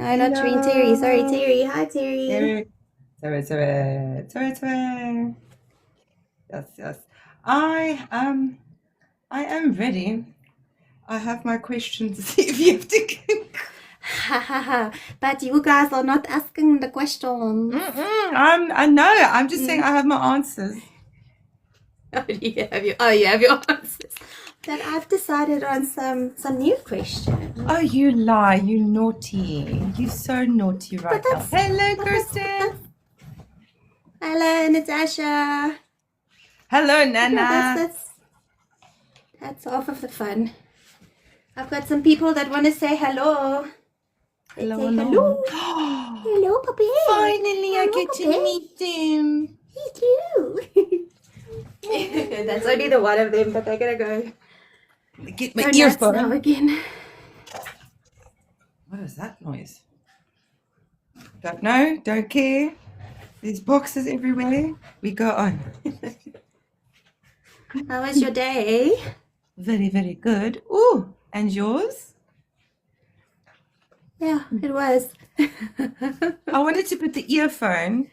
No, not Terry. Sorry, Terry. Hi, Terry. Terry. Yes. I am ready. I have my questions if you have to. Ha ha ha. But you guys are not asking the questions. I know. I'm just saying I have my answers. Oh, you have your answers. But I've decided on some new questions. Oh, you lie. You naughty. You're so naughty right now. Hello, Kirsten. Hello, Natasha. Hello, Nana. That's half of the fun. I've got some people that want to say hello. Hello. Hello, puppy. Finally, I get to meet them. Me too. That's only the one of them, but I gotta go. Get my earphone now again. What is that noise? Don't know, don't care. There's boxes everywhere. We go on. How was your day? Very, very good. Ooh, and yours? Yeah, it was. I wanted to put the earphone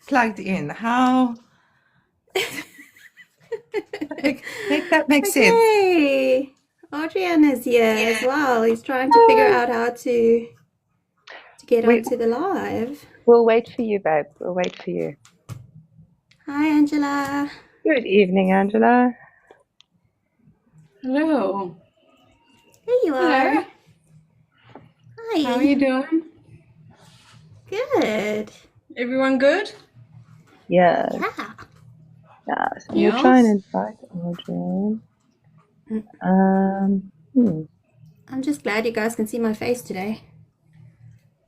plugged in. How? Make that make sense. Hey, Adrian is here as well. He's trying to figure out how to get onto the live. We'll wait for you, babe. We'll wait for you. Hi, Angela. Good evening, Angela. Hello. There you are. Hello. Hi. How are you doing? Good. Everyone good? Yeah. Yeah. So you're trying to invite Adrian. I'm just glad you guys can see my face today.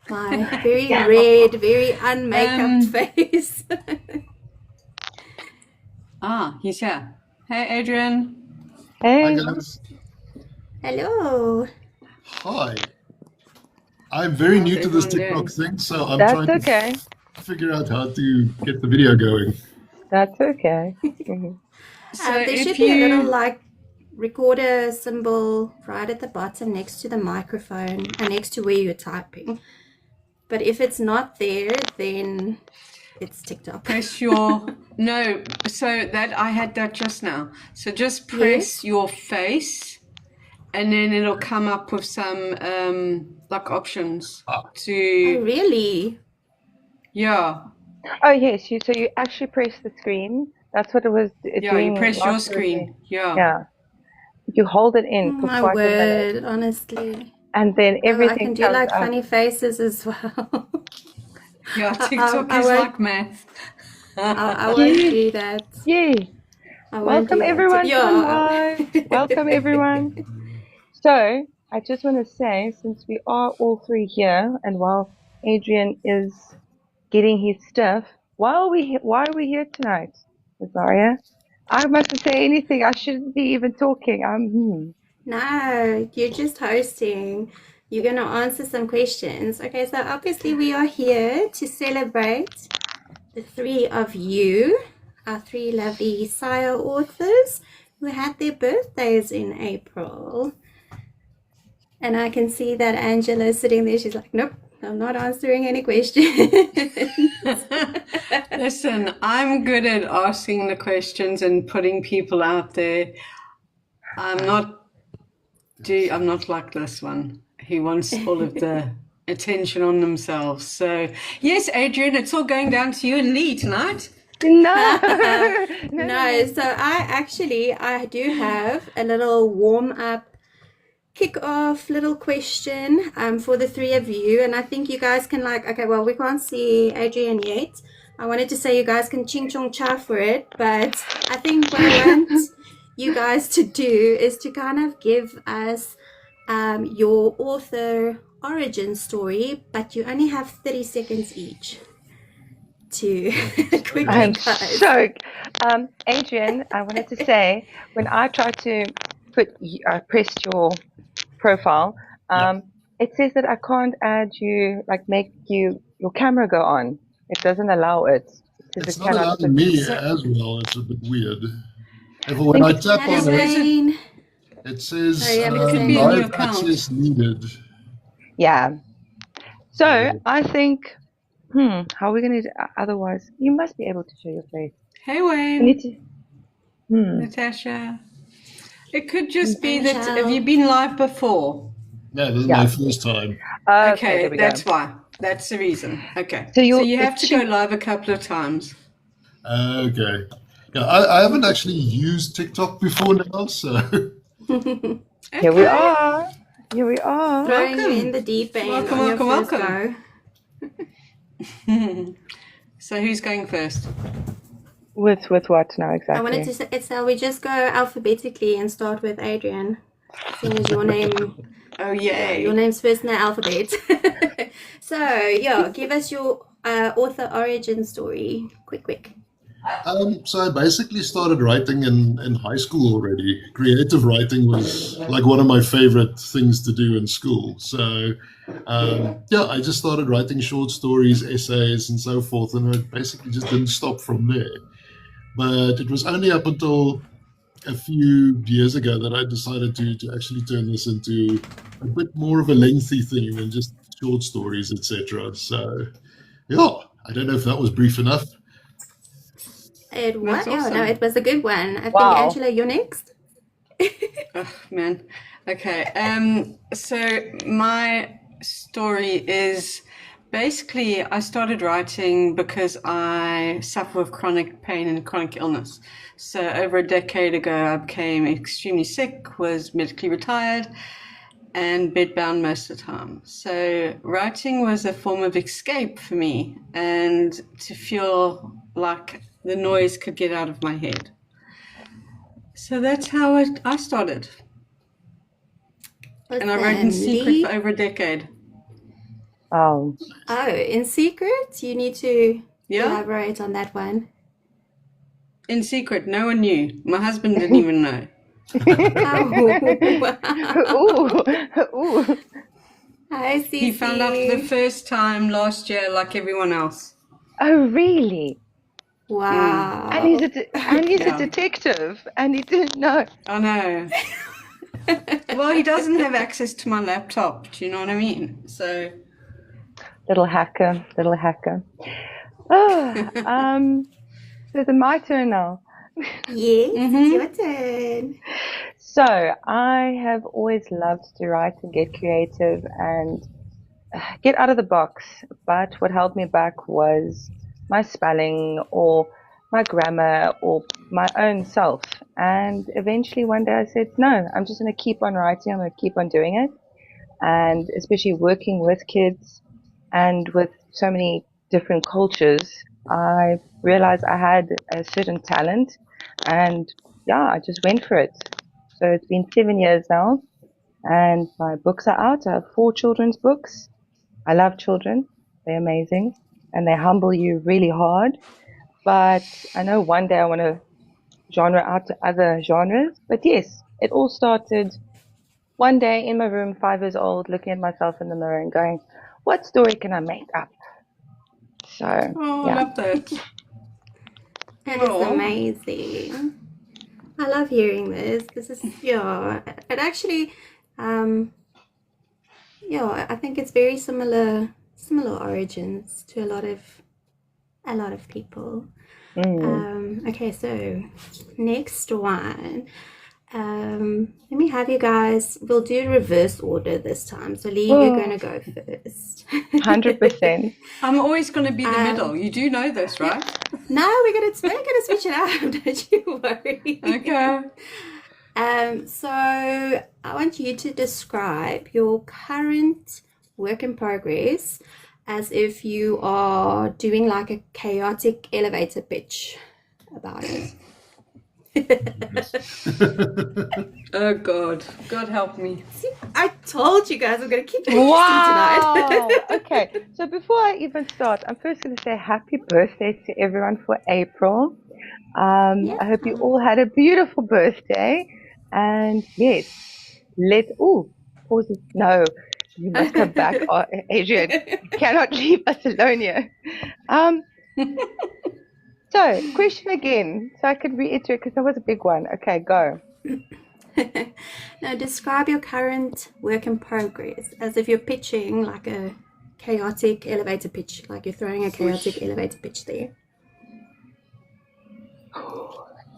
My very red, very unmakeup face. He's here. Hey, Adrian. Hey. Hi, guys. Hello. Hi. I'm very new to this TikTok thing, so I'm That's trying okay. to figure out how to get the video going. That's okay. So there should be a little like recorder symbol right at the bottom next to the microphone and next to where you're typing. But if it's not there, then it's TikTok. Press your no. So that I had that just now. So just press your face, and then it'll come up with some like options to. Oh, really? Yeah. Oh yes. So you actually press the screen. That's what it was doing. Yeah, you press your screen. Yeah. You hold it in for My quite a minute. word, honestly. And then everything I can do comes like up. funny faces as well. Yeah, TikTok is like math. I won't do that. Yay. Welcome everyone to the live. Welcome everyone. So I just want to say, since we are all three here, and while Adrian is getting his stuff, why are we here tonight, Azaria? I mustn't say anything. I shouldn't be even talking. No, you're just hosting. You're going to answer some questions. Okay, so obviously we are here to celebrate the three of you, our three lovely SAIAA authors who had their birthdays in April. And I can see that Angela is sitting there. She's like, nope, I'm not answering any questions. Listen, I'm good at asking the questions and putting people out there. I'm not like this one. He wants all of the attention on themselves. So, yes, Adrian, it's all going down to you and Lee tonight. No. So I do have a little warm-up kick-off little question for the three of you, and I think you guys can we can't see Adrian yet. I wanted to say you guys can ching chong cha for it, but I think what I want you guys to do is to kind of give us your author origin story, but you only have 30 seconds each to quickly Adrian, I wanted to say, when I tried to press your profile, it says that I can't add you, like make your camera go on. It doesn't allow it. It's not allowing me as well. It's a bit weird. When I tap on it, it says live access needed. Yeah. So I think, how are we going to, otherwise, you must be able to show your face. Hey, You Wayne. need to, Natasha. It could just be that. Angel. Have you been live before? No, this is Yeah. my first time. Okay, there we go. That's why. That's the reason. Okay. So So you're you the have to go live a couple of times. Okay. Yeah, I haven't actually used TikTok before now, so Here we are. Here we are. Throwing you Welcome. in the deep end Welcome, on your welcome, first welcome. go. So who's going first? With what now exactly? I wanted to say, shall we just go alphabetically and start with Adrian? Seeing as your name, Oh, yay. your name's first in the alphabet. So, yeah, give us your author origin story. Quick. so I basically started writing in high school already. Creative writing was like one of my favorite things to do in school. So yeah, I just started writing short stories, essays, and so forth, and it basically just didn't stop from there. But it was only up until a few years ago that I decided to actually turn this into a bit more of a lengthy thing than just short stories, etc. So yeah, I don't know if that was brief enough. It was, awesome. no, it was a good one. I think, Wow. Angela, you're next. Oh, man. Okay. So my story is basically I started writing because I suffer with chronic pain and chronic illness. So over a decade ago, I became extremely sick, was medically retired, and bedbound most of the time. So writing was a form of escape for me and to feel like the noise could get out of my head. So that's how I started. And I wrote in secret for over a decade. Oh, In secret? You need to Yeah, elaborate on that one. in secret. No one knew. My husband didn't even know. Oh, wow. ooh. Hi, Cece. He found out for the first time last year, like everyone else. Oh, really? Wow. And he's Yeah. a detective, and he didn't know. I know. Well, he doesn't have access to my laptop. Do you know what I mean? So Little hacker. Oh, so it's my turn now. Yes, it's your turn. So I have always loved to write and get creative and get out of the box. But what held me back was my spelling or my grammar or my own self. And eventually one day I said, no, I'm just going to keep on writing. I'm going to keep on doing it. And especially working with kids and with so many different cultures, I realized I had a certain talent, and yeah, I just went for it. So it's been 7 years now, and my books are out. I have 4 children's books. I love children. They're amazing, and they humble you really hard. But I know one day I want to genre out to other genres. But yes, it all started one day in my room, 5 years old, looking at myself in the mirror and going, what story can I make up? So, I yeah. love that. That is amazing. I love hearing this. This is, it actually, I think it's very similar origins to a lot of people. Okay, so next one. Let me have you guys, we'll do reverse order this time. So Lee, you're going to go first. 100%. I'm always going to be the middle. You do know this, right? No, we're gonna switch it out. Don't you worry. Okay. So I want you to describe your current work in progress as if you are doing like a chaotic elevator pitch about it. Oh God help me. See, I told you guys I'm gonna keep it Wow. tonight. Okay, so before I even start, I'm first going to say happy birthday to everyone for April. I hope you all had a beautiful birthday. And yes, pause it. No, you must come back, Adrian. You cannot leave us alone here. So, question again, so I can reiterate, because that was a big one. Okay, go. Now, describe your current work in progress as if you're pitching like a chaotic elevator pitch, like you're throwing a chaotic elevator pitch there.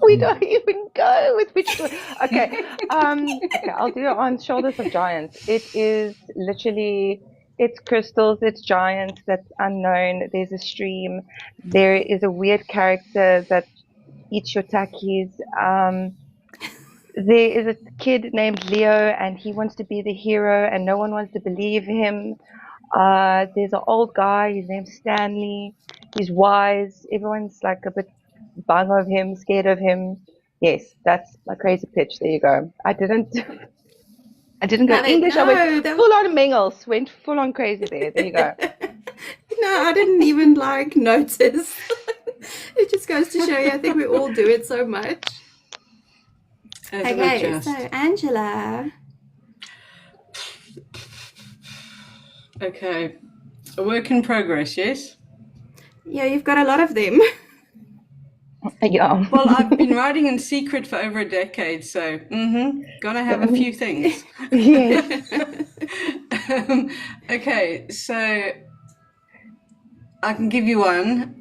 We don't even go with which one. Okay, okay, I'll do it on Shoulders of Giants. It is literally, it's crystals, it's giants, that's unknown. There's a stream. There is a weird character that eats your takis. There is a kid named Leo, and he wants to be the hero, and no one wants to believe him. There's an old guy, his name's Stanley. He's wise. Everyone's like a bit bang of him, scared of him. Yes, that's my crazy pitch. There you go. I didn't go English. I went full on mingles. Went full on crazy there. There you go. No, I didn't even like notice. It just goes to show you. I think we all do it so much. Okay, so Angela. Okay, a work in progress. Yes. Yeah, you've got a lot of them. Yeah. Well, I've been writing in secret for over a decade, so gotta have a few things. Yes. Okay, so I can give you one.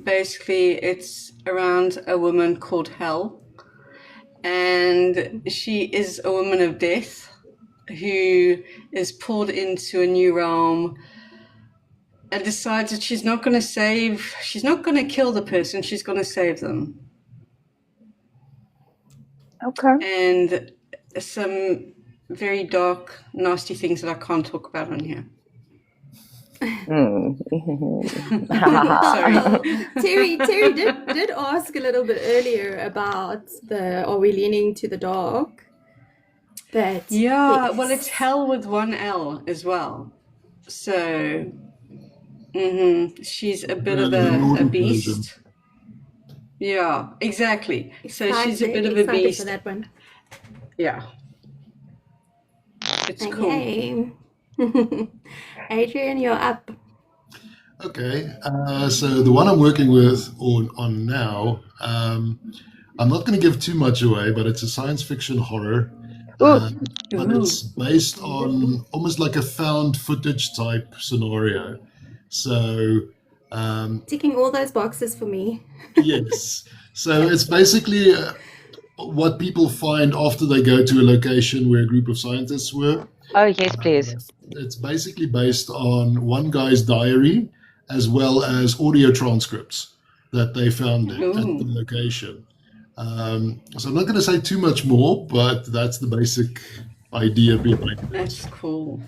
Basically, it's around a woman called Hel, and she is a woman of death who is pulled into a new realm and decides that she's not going to kill the person, she's going to save them. Okay. And some very dark, nasty things that I can't talk about on here. Sorry. Terry did ask a little bit earlier about are we leaning to the dark? But Yeah, yes. well, it's Hel with one L as well. So she's a bit of a beast. Yeah, exactly. So she's a bit of a Excited beast. for that one. Yeah. It's cool. Okay. Adrian, you're up. Okay, so the one I'm working with on now, I'm not going to give too much away, but it's a science fiction horror. But it's based on almost like a found footage type scenario. So, Ticking all those boxes for me. yes. So it's basically what people find after they go to a location where a group of scientists were. Oh, yes, please. It's basically based on one guy's diary as well as audio transcripts that they found at the location. So I'm not going to say too much more, but that's the basic idea behind it. That's cool.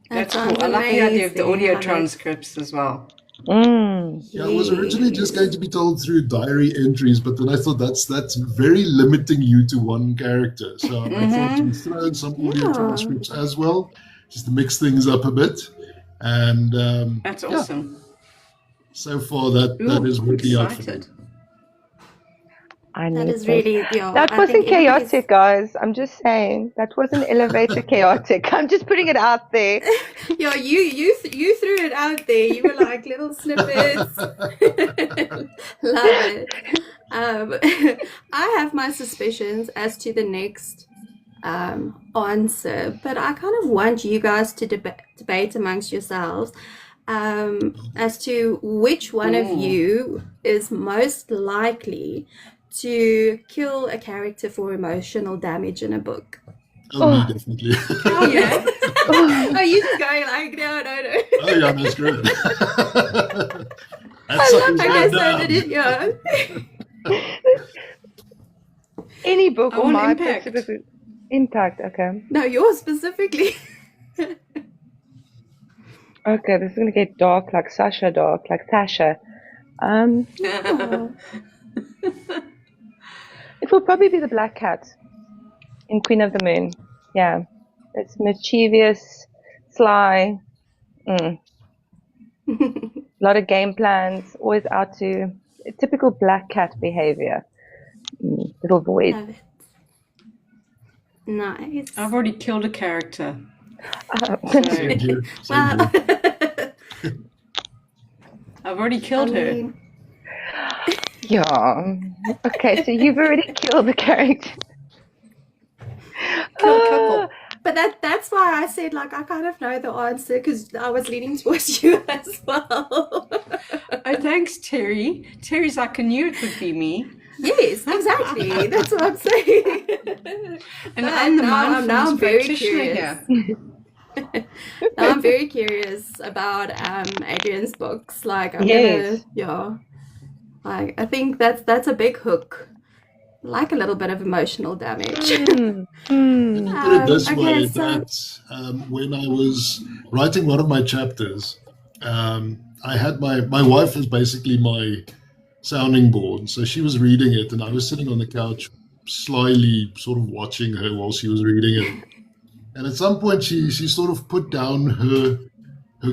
That That's cool. I like the idea of the audio transcripts as well. Yeah, I was originally just going to be told through diary entries, but then I thought that's very limiting you to one character. So I thought to throw in some audio transcripts as well, just to mix things up a bit. And That's awesome. so far that is working out for me. Excited. That is really, That wasn't chaotic, guys. I'm just saying. That wasn't elevator chaotic. I'm just putting it out there. Yeah, you threw it out there. You were like little snippets. Love it. I have my suspicions as to the next answer, but I kind of want you guys to debate amongst yourselves as to which one of you is most likely to kill a character for emotional damage in a book. Oh, me, definitely. Oh, yeah. Oh, you just going like, no. Oh, yeah, that's good. Okay, so did it, yeah. Any book I or want my Impact. specific impact. Okay. No, yours specifically. Okay, this is gonna get dark, like Sasha dark, like Tasha. It will probably be the Black Cat in Queen of the Moon. Yeah, it's mischievous, sly. A lot of game plans, always out to typical Black Cat behavior. Little void. Love it. Nice. I've already killed a character. Same here. Same Well, here. I've already killed her. Yeah. Okay, so you've already killed the character. Killed a couple. But that's why I said, like, I kind of know the answer because I was leaning towards you as well. Oh, thanks, Terry. Terry's like, I knew it would be me. Yes, exactly. That's what I'm saying. And I'm the now I'm very practitioner curious. here. Now I'm very curious about Adrian's books. Like, I'm Yes. like, I think that's a big hook. Like a little bit of emotional damage. Let me put it this okay, way, so that when I was writing one of my chapters, I had my wife was basically my sounding board. So she was reading it, and I was sitting on the couch, slyly sort of watching her while she was reading it. And at some point, she sort of put down her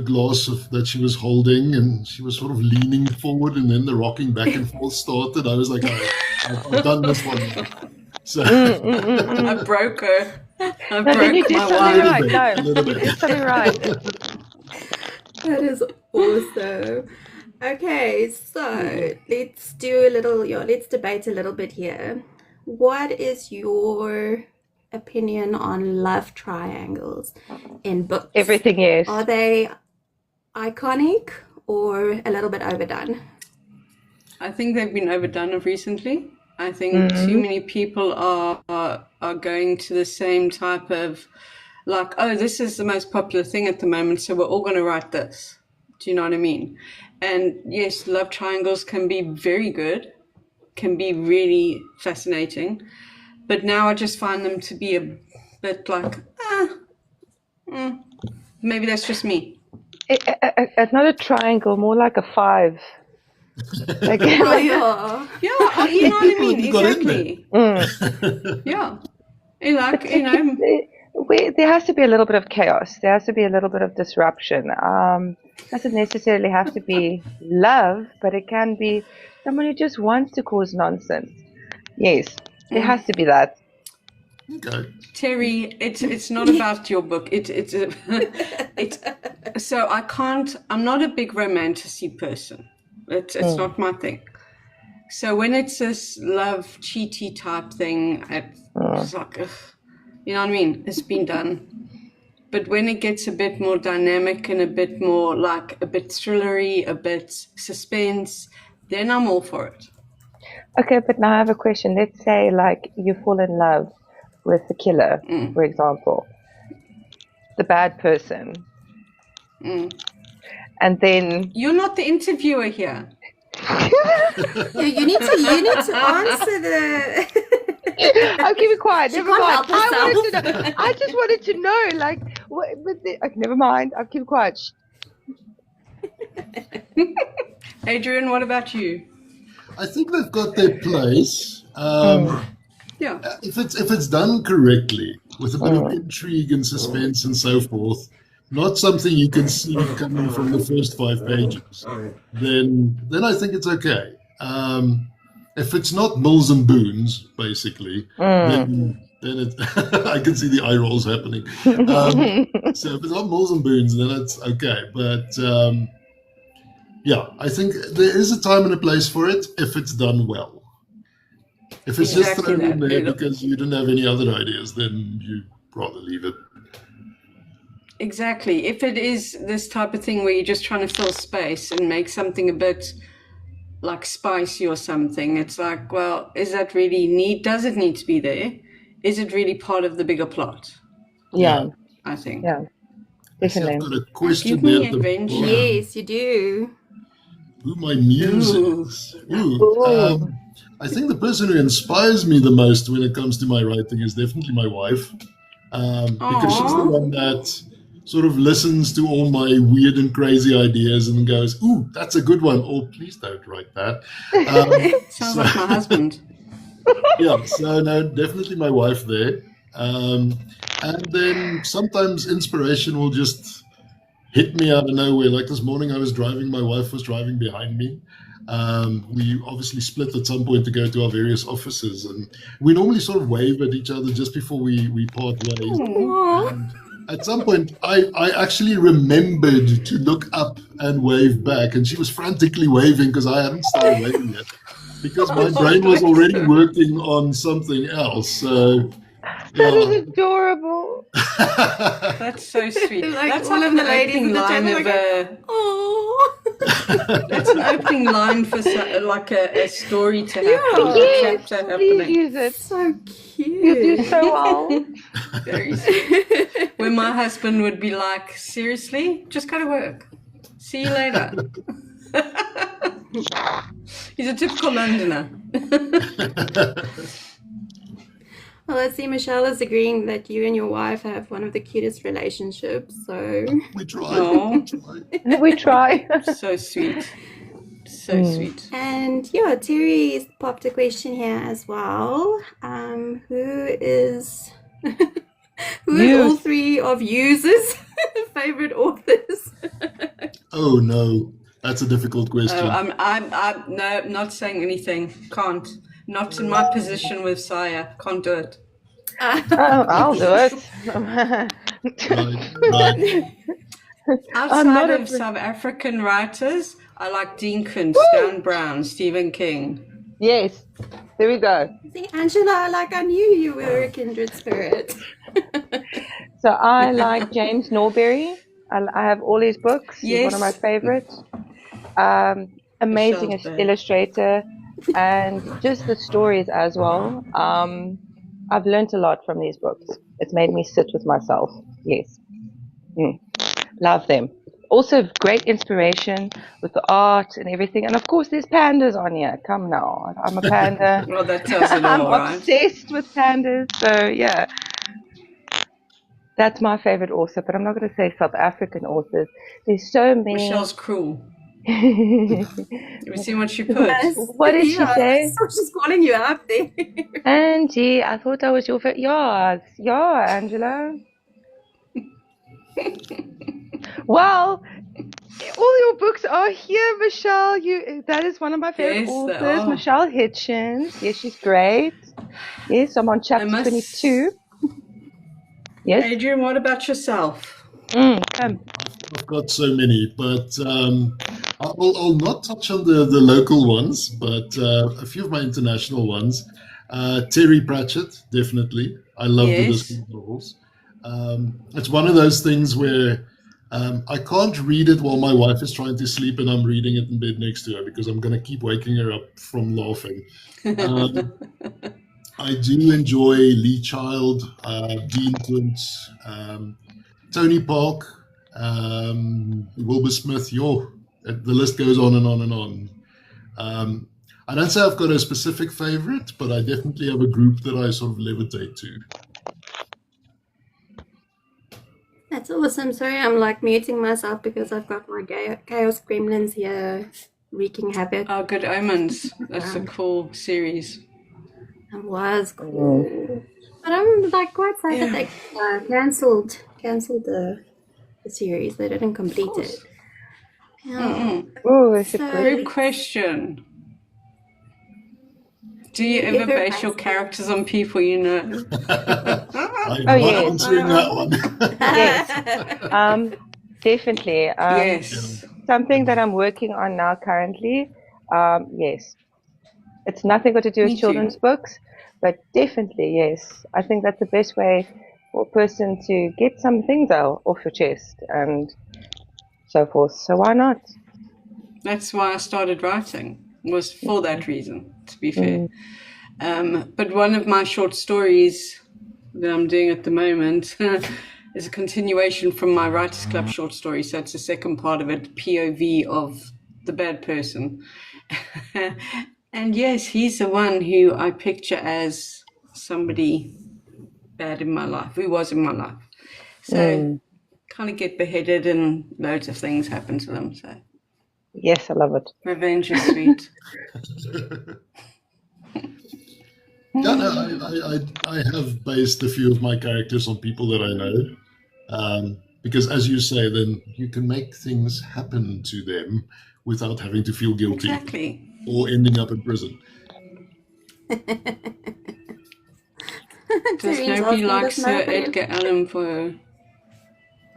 glass that she was holding, and she was sort of leaning forward, and then the rocking back and forth started. I was like, I've done this one now. So I broke her. I No, then you broke did my something wife. right. a No, little you bit. did something right. that is awesome. Okay, so let's do a little, let's debate a little bit here. What is your opinion on love triangles in books? Everything is. Are they iconic or a little bit overdone? I think they've been overdone recently. I think too many people are going to the same type of, like, oh, this is the most popular thing at the moment, so we're all going to write this. Do you know what I mean? And yes, love triangles can be very good, can be really fascinating, but now I just find them to be a bit like, maybe that's just me. It's not a triangle, more like a 5. Like, Oh, yeah. Yeah, you know what I mean? You got in there. Exactly. Yeah. And like, you know, there has to be a little bit of chaos. There has to be a little bit of disruption. Doesn't necessarily have to be love, but it can be someone who just wants to cause nonsense. Yes, there has to be that. Okay. Terry, it's not about your book. It's so I'm not a big romantasy person. It's not my thing. So when it's this love cheaty type thing, it's like, ugh, you know what I mean? It's been done. But when it gets a bit more dynamic and a bit more like a bit thrillery, a bit suspense, then I'm all for it. Okay, but now I have a question. Let's say like you fall in love with the killer, for example, the bad person, and then You're not the interviewer here. You need to answer the. I'll keep it quiet. She Never can't mind. help herself. I just wanted to know, like, what? Never mind. I'll keep quiet. Shh. Adrian, what about you? I think they've got their place. Yeah. If it's done correctly, with a bit of intrigue and suspense and so forth, not something you can see coming from the first 5 pages, then I think it's okay. If it's not Mills and Boons, basically, then it I can see the eye rolls happening. So if it's not Mills and Boons, then it's okay. But yeah, I think there is a time and a place for it if it's done well. If it's just Exactly thrown in that. there because you didn't have any other ideas, then you'd rather leave it. Exactly. If it is this type of thing where you're just trying to fill space and make something a bit like spicy or something, it's like, well, is that really does it need to be there? Is it really part of the bigger plot? Yeah, I think. yeah, Actually, I've definitely. got a question Give me there at the adventure. bottom. Yes, you do. Who my muse Ooh. is. I think the person who inspires me the most when it comes to my writing is definitely my wife, because she's the one that sort of listens to all my weird and crazy ideas and goes, "Ooh, that's a good one," or "Please don't write that." Sounds like my husband. Yeah, so no, definitely my wife there. And then sometimes inspiration will just hit me out of nowhere. Like this morning, I was driving, my wife was driving behind me. We obviously split at some point to go to our various offices, and we normally sort of wave at each other just before we part ways. And at some point, I actually remembered to look up and wave back, and she was frantically waving because I hadn't started waving yet, because my brain was already working on something else. So That is adorable. That's so sweet. Like That's all like of the an ladies opening at the line table of are oh. That's an opening line for like a story to happen, a Yes, chapter please happening. use it. So You do cute. so well. Very sweet. Where my husband would be like, seriously? Just go to work. See you later. He's a typical Londoner. Well, I see Michelle is agreeing that you and your wife have one of the cutest relationships. So We try. Oh, We try. so sweet. So sweet. and yeah, Terry's popped a question here as well. Who is all three of users' favorite authors? Oh no, that's a difficult question. Oh, I'm no, not saying anything. Can't. Not in my position with SAIAA. Can't do it. I'll do it. Right. Outside of South African writers, I like Dean Koontz, Dan Brown, Stephen King. Yes, there we go. See, Angela, I knew you were a kindred spirit. So I like James Norbury. I have all his books. He's one of my favorites. Amazing illustrator, and just the stories as well. I've learned a lot from these books. It's made me sit with myself. Yes. Love them. Also great inspiration with the art and everything. And of course there's pandas on here. Come now. I'm a panda. Well, that tells it I'm all, right? obsessed with pandas. So yeah. That's my favorite author, but I'm not going to say South African authors. There's so many. Michelle's cruel. Have you seen what she put? What did she say? So she's calling you out there. Angie, I thought that was your favorite. Yeah, Angela. Well, all your books are here, Michelle. That is one of my favorite authors, Michelle Hitchens. Yes, she's great. Yes, I'm on chapter 22. Yes. Adrian, what about yourself? I've got so many, but I'll not touch on the local ones, but a few of my international ones. Terry Pratchett, definitely. I love the Disney novels. It's one of those things where I can't read it while my wife is trying to sleep and I'm reading it in bed next to her because I'm going to keep waking her up from laughing. I do enjoy Lee Child, Dean Koontz, Tony Park, Wilbur Smith. The list goes on and on and on. I don't say I've got a specific favorite, but I definitely have a group that I sort of levitate to. That's awesome. Sorry, I'm muting myself because I've got my Chaos Gremlins here wreaking havoc. Oh, Good Omens. That's a cool series. It was cool. But I'm quite sad that they cancelled the series. They didn't complete it. Yeah. Oh, that's a Group question. Do you ever base your characters on people you know? I'm not answering that one. Yes. Definitely. Yes. Something that I'm working on now currently. Yes. It's nothing got to do with children's books, but definitely, yes. I think that's the best way for a person to get some things out off your chest and so forth. So why not? That's why I started writing, was for that reason, to be fair. But one of my short stories that I'm doing at the moment is a continuation from my Writers Club short story. So it's the second part of it, POV of the bad person. And yes, he's the one who I picture as somebody bad in my life, who was in my life. So kind of get beheaded and loads of things happen to them. So yes, I love it. Revenge is sweet. Yeah, no, I have based a few of my characters on people that I know. Because as you say, then you can make things happen to them without having to feel guilty. Exactly. Or ending up in prison. Does nobody like Sir Edgar Allan Poe?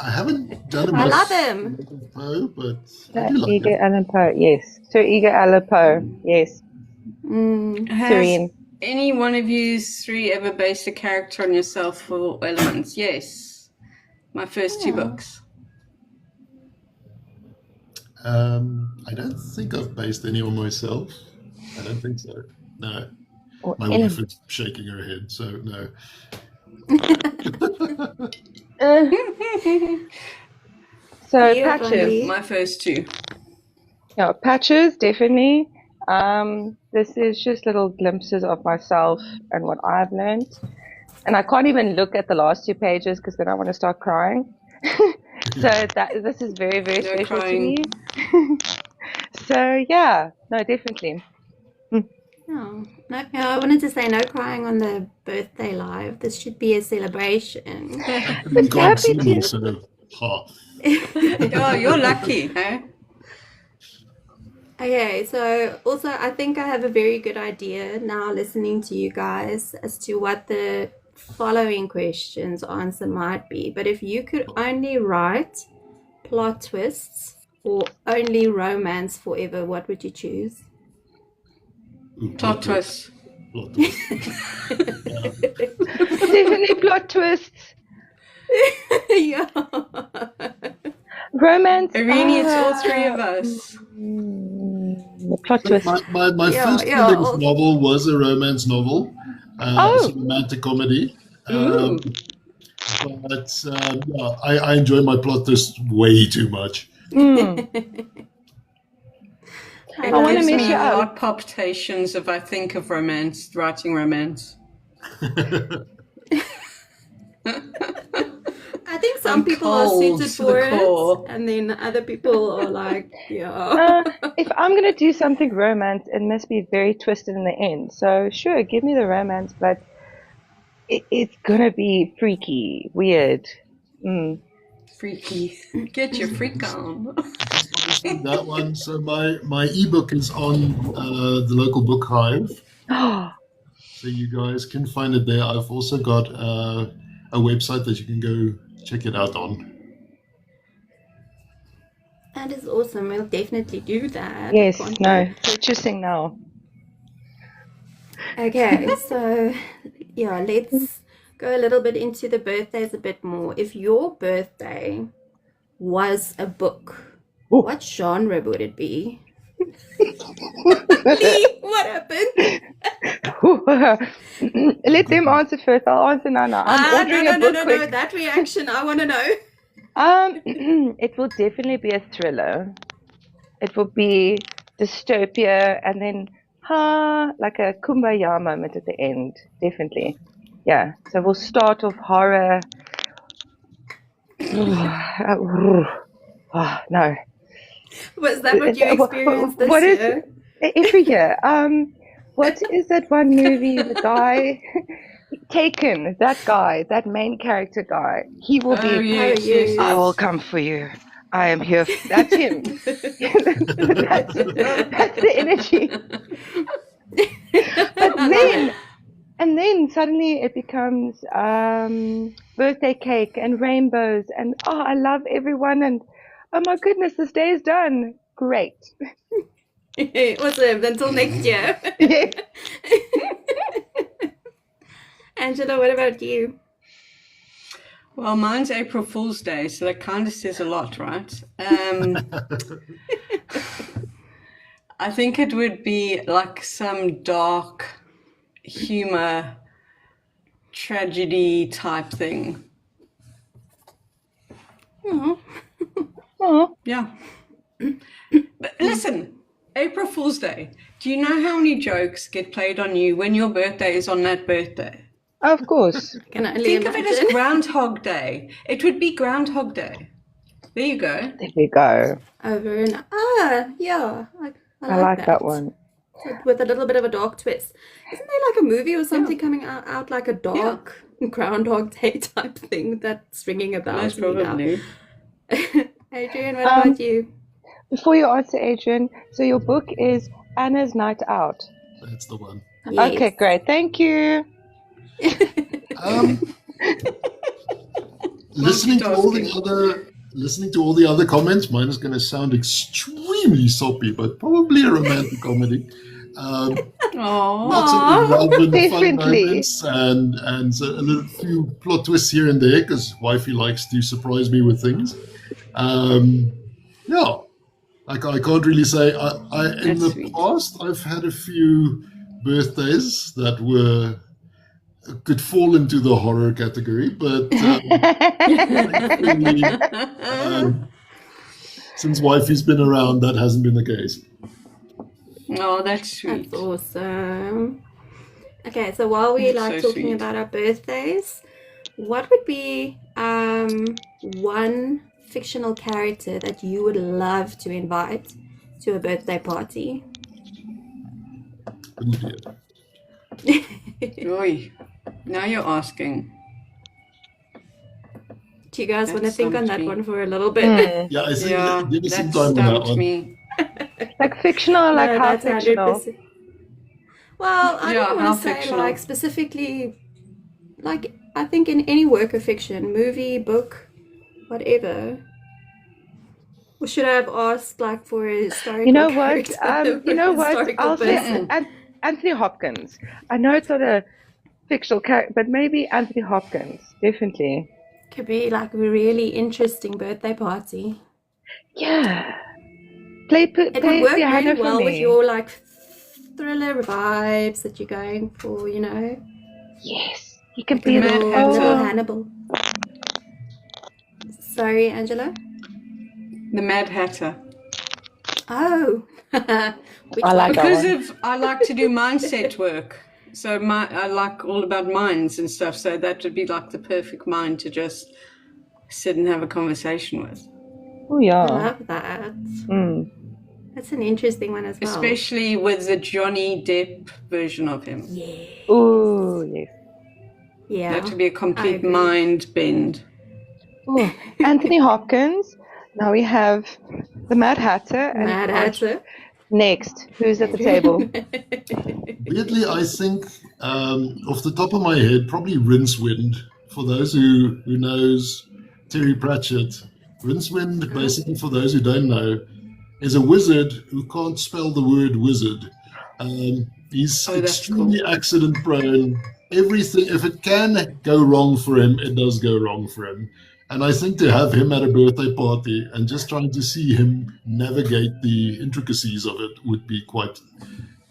I haven't done I love him. Poe, but Edgar Allan Poe, yes. Sir Edgar Allan Poe, yes. Mm. Serene. any one of you three ever based a character on yourself for Elements? Yes. My first two books. I don't think I've based any on myself. I don't think so. No. My wife is shaking her head, so no. So Patches. My first two. Yeah, Patches, definitely. This is just little glimpses of myself and what I've learned. And I can't even look at the last 2 pages because then I want to start crying. So this is very, very special to me. So yeah, no, definitely. Oh, no, I wanted to say no crying on the birthday live. This should be a celebration. You can't see me, so half. Oh, you're lucky, eh? Okay, so also I think I have a very good idea now listening to you guys as to what the following questions answer might be. But if you could only write plot twists or only romance forever, what would you choose? Plot twist. Plot twist. Definitely plot twists. Yeah. Romance. Irini, it's all three of us. The plot twist. My first feelings novel was a romance novel. It's a romantic comedy. But I enjoy my plot twist way too much. I want to miss you out. Heart palpitations if I think of romance, writing romance. I think some people are suited for it, and then other people are like, yeah. If I'm going to do something romance, it must be very twisted in the end. So sure, give me the romance, but it's going to be freaky, weird. Freaky. Get your freak on. That one. So my ebook is on the local book hive. So you guys can find it there. I've also got a website that you can go check it out on. That is awesome. We'll definitely do that. Yes, no, purchasing now. Okay, so yeah, let's go a little bit into the birthdays a bit more. If your birthday was a book, what genre would it be? Lee, what happened? Let them answer first. I'll answer now. I'm ordering a book quick. No, that reaction, I want to know. It will definitely be a thriller. It will be dystopia and then like a kumbaya moment at the end. Definitely. Yeah. So we'll start off horror. No. Was that what you experienced this year? Every year. What is that one movie? The guy, Taken. That guy, that main character guy. He will be. Yes. I will come for you. I am here. That's him. that's the energy. And then suddenly it becomes birthday cake and rainbows and I love everyone and oh my goodness, this day is done. Great. Awesome. Until next year. Angela, what about you? Well, mine's April Fool's Day, so that kind of says a lot, right? I think it would be like some dark humor, tragedy type thing. Yeah. But listen, April Fool's Day. Do you know how many jokes get played on you when your birthday is on that birthday? Of course. Can I only Think imagine? of it as Groundhog Day. It would be Groundhog Day. There you go. There we go. Over and yeah. I like that one. With a little bit of a dark twist. Isn't there like a movie or something coming out like a dark Groundhog Day type thing that's ringing a bell? Most probably. Adrian, what about you? Before you answer, Adrian, so your book is Anna's Night Out. That's the one. Yes. Okay, great. Thank you. Listening to all the other comments, mine is going to sound extremely soppy, but probably a romantic comedy. Oh, Lots of love and fun Definitely. moments, and so a little few plot twists here and there because wifey likes to surprise me with things. Yeah, like I can't really say. In That's the sweet. past, I've had a few birthdays that could fall into the horror category, but thankfully, since wifey's been around, that hasn't been the case. Oh, that's sweet. That's awesome. Okay, so while we That's like so talking sweet. about our birthdays, what would be one fictional character that you would love to invite to a birthday party? An idiot. Oy. Now you're asking. Do you guys want to That think on stumped that me. one for a little bit? Yeah, I think Yeah, give us some that time on that stumped one. me. Like fictional, like No, how that's fictional? 100%. Well, I Yeah, don't how want to say fictional? like specifically, like I think in any work of fiction, movie, book, whatever. Or should I have asked like for a historical You know what? character? You know what? Historical I'll say person. Anthony Hopkins. I know it's not a fictional character, but maybe Anthony Hopkins, definitely. Could be like a really interesting birthday party. Yeah. Play It would work piano very for well with me. your like thriller vibes that you're going for, you know? Yes. He can Like be a Mad little, Hatter. little Hannibal. Sorry, Angela? The Mad Hatter. Oh. Which I like one? that one. I like to do mindset work. So I like all about minds and stuff. So that would be like the perfect mind to just sit and have a conversation with. Oh I yeah. love that. Mm. That's an interesting one as well. Especially with the Johnny Depp version of him. Yeah. Oh yes. Yeah. That would be a I complete agree. mind bend. Oh, Anthony Hopkins. Now we have the Mad Hatter and Mad Hatter. next. Who's at the table? Weirdly, I think off the top of my head, probably Rincewind. For those who knows Terry Pratchett, Rincewind, basically for those who don't know, is a wizard who can't spell the word wizard. He's Oh, that's extremely cool. accident prone. Everything, if it can go wrong for him, it does go wrong for him. And I think to have him at a birthday party and just trying to see him navigate the intricacies of it would be quite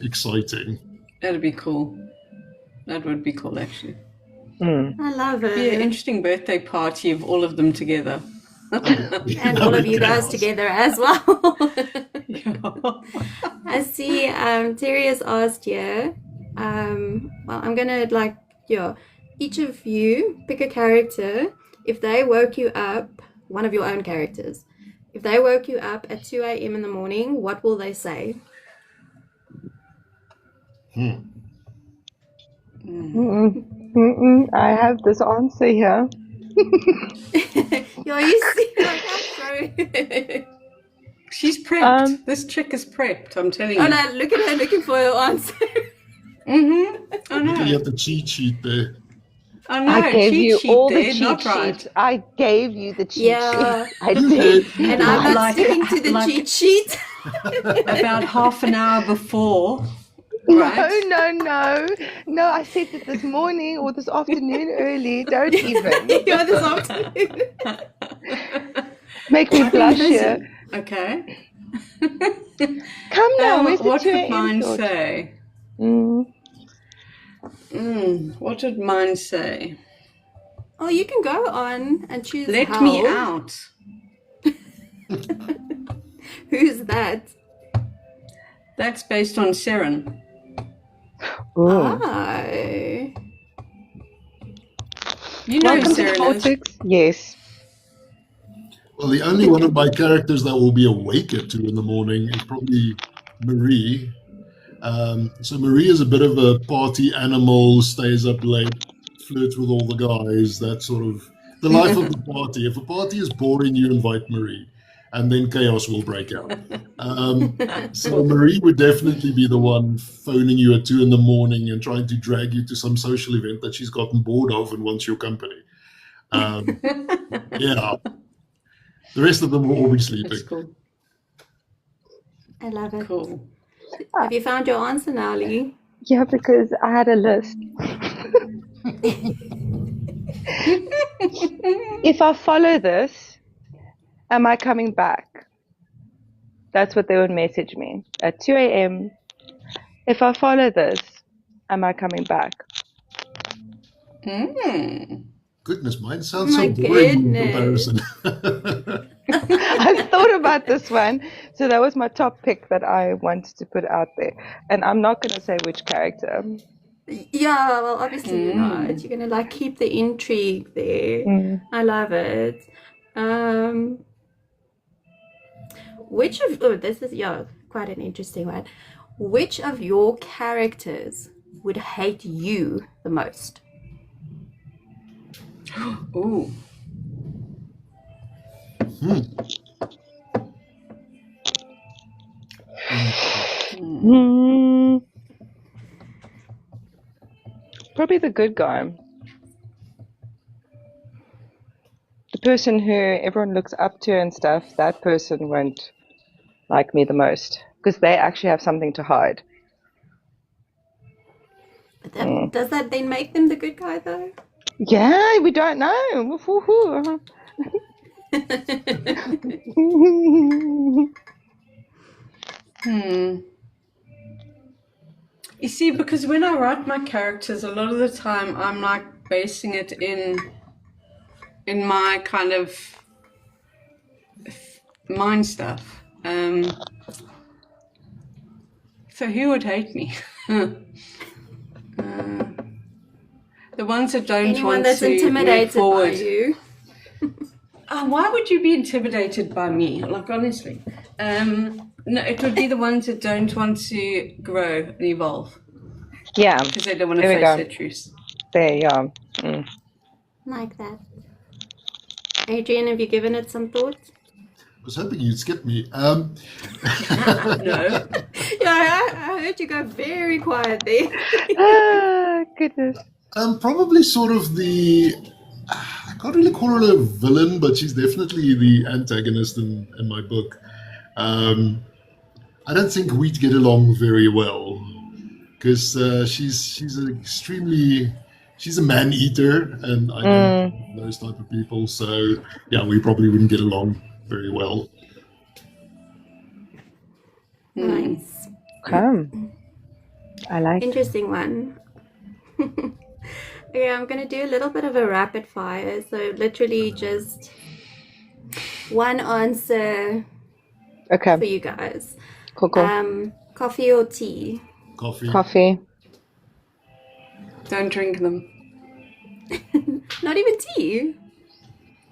exciting. That'd be cool. That would be cool, actually. Mm. I love Be an it. interesting birthday party of all of them together. And all of you guys together as well. Yeah. I see Terry has asked here. Well, I'm gonna each of you pick a character. If they woke you up, one of your own characters, if they woke you up at 2 a.m. in the morning, what will they say? I have this answer here. Yo, you see, like, I'm so... She's prepped. This chick is prepped, I'm telling you. Oh no, look at her looking for her answer. Mm-hmm. I Looking know. at the cheat sheet there. I know. I gave cheat you sheet all the there, cheat not sheets. right. I gave you the cheat Yeah. sheet. I did. And I'm not Like- sticking to the like- cheat sheet. About half an hour before. No, Right? no. I said it this morning or this afternoon early. Don't even. You're this afternoon. Make me blush here. Okay. Come now, where's the What 2 would a.m. mine thought? say? Mm. What would mine say? Oh, you can go on and choose Let how. me out. Who's that? That's based on Seren. Ooh. Oh. You know who Welcome to the Seren is. Vortex. Yes. Well, the only one of my characters that will be awake at 2 in the morning is probably Marie. So Marie is a bit of a party animal, stays up late, flirts with all the guys, that sort of the life of the party. If a party is boring, you invite Marie, and then chaos will break out. So Marie would definitely be the one phoning you at 2 in the morning and trying to drag you to some social event that she's gotten bored of and wants your company. Yeah. The rest of them will all be sleeping. That's cool. I love it. Cool. Have you found your answer now, Lee? Yeah, because I had a list. If I follow this, am I coming back? That's what they would message me at 2 a.m. If I follow this, am I coming back? Goodness, mine sounds My so boring in goodness. comparison. I thought about this one, so that was my top pick that I wanted to put out there. And I'm not going to say which character. Yeah, well, obviously you're not. You're gonna like keep the intrigue there. I love it. This is quite an interesting one. Which of your characters would hate you the most? Ooh. Probably the good guy. The person who everyone looks up to and stuff, that person won't like me the most because they actually have something to hide. Does that then make them the good guy though? Yeah, we don't know. You see, because when I write my characters, a lot of the time I'm like basing it in my kind of mind stuff. So who would hate me? The ones that don't Anyone want that's to move intimidated by forward. you. Why would you be intimidated by me? Like, honestly. No, it would be the ones that don't want to grow and evolve. Yeah. Because they don't want to There we face go. their truths. There, yeah. Like that. Adrian, have you given it some thought? I was hoping you'd skip me. No. Yeah, I heard you go very quiet there. Goodness. Probably sort of I can't really call her a villain, but she's definitely the antagonist in my book. I don't think we'd get along very well because she's a man eater, and I don't like those type of people. So yeah, we probably wouldn't get along very well. Nice. Okay. I like. Interesting one. Okay, I'm gonna do a little bit of a rapid fire. So literally just one answer for you guys. Cool. Coffee or tea? Coffee. Don't drink them. Not even tea?